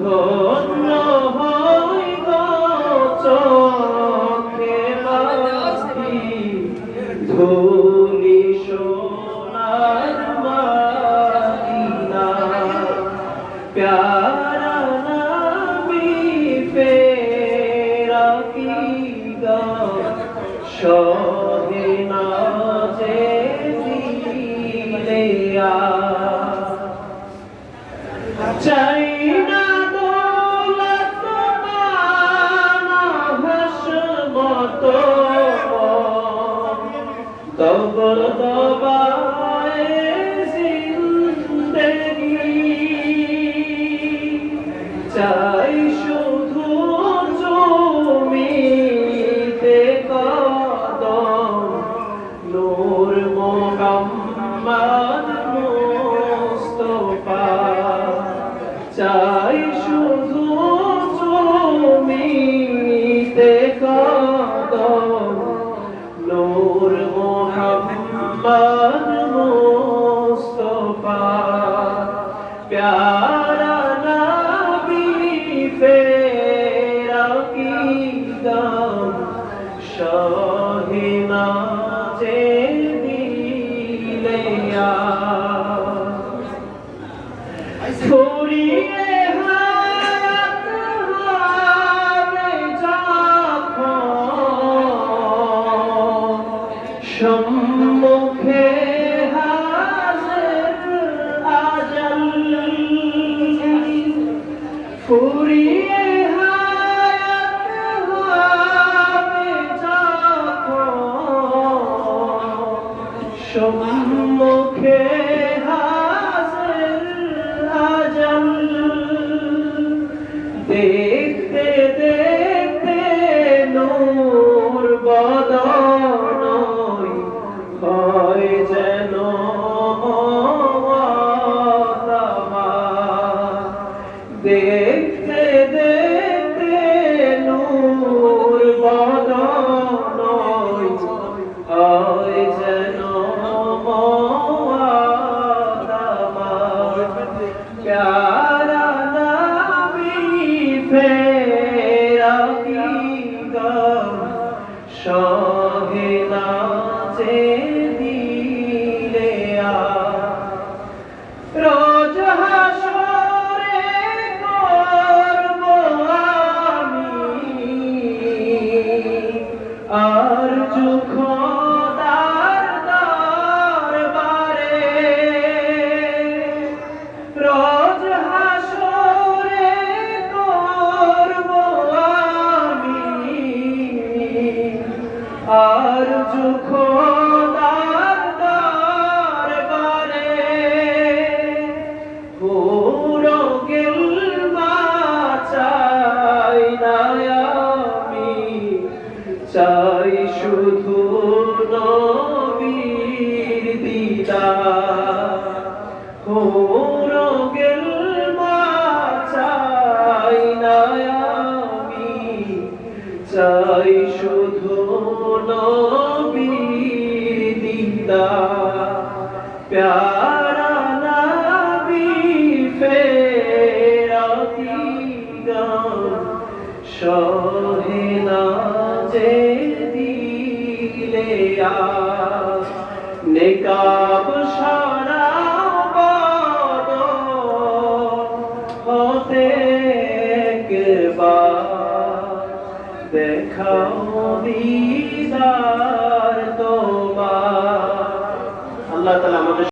ধন্য হই গো চোখে পাখি ধুলি সোনার মদিনা প্যারা নবী ফেরা কি গো সহিনা যে দিলে চাই না দৌলত না হাসমত তব দবায়ে জিন্দেগি চাই শুধু জমিতে কদম নূর মুহাম্মদ মুস্তাফা চাই শুধু জমিতে কদম নূর মুহাম্মদ মুস্তাফা প্যারা নবী ফেরা কি দাম শাহিনা যে দিলে ফুরিয়ে হায়াত হবে যখন সম্মুখে হাজির আজল ফুরিয়ে হায়াত হবে যখন সম্মুখে দেখতে দেখতে নূর বদন হয় যেন দেখতে দেখতে নূর বদন হয় যেন প্যারা নবী ফেরা কি গম শাহিনা যে দিলে রোজ হাসরে করব আমি আরজু খোদার দরবারে রোজ হাসরে করব আমি আরজু খোদার দরবারে পুরো গিলমা চাই না আমি চাই শুধু নবীর দিদার পুরো গিলমা চাই না আমি চাই শুধু নবীর দিদার প্যারা নবী ফেরা কি গম শাহিনা যে দিলে নেকাব সারা হতে দেখাও দিদার তোমার। আল্লাহ তাআলা আমাদের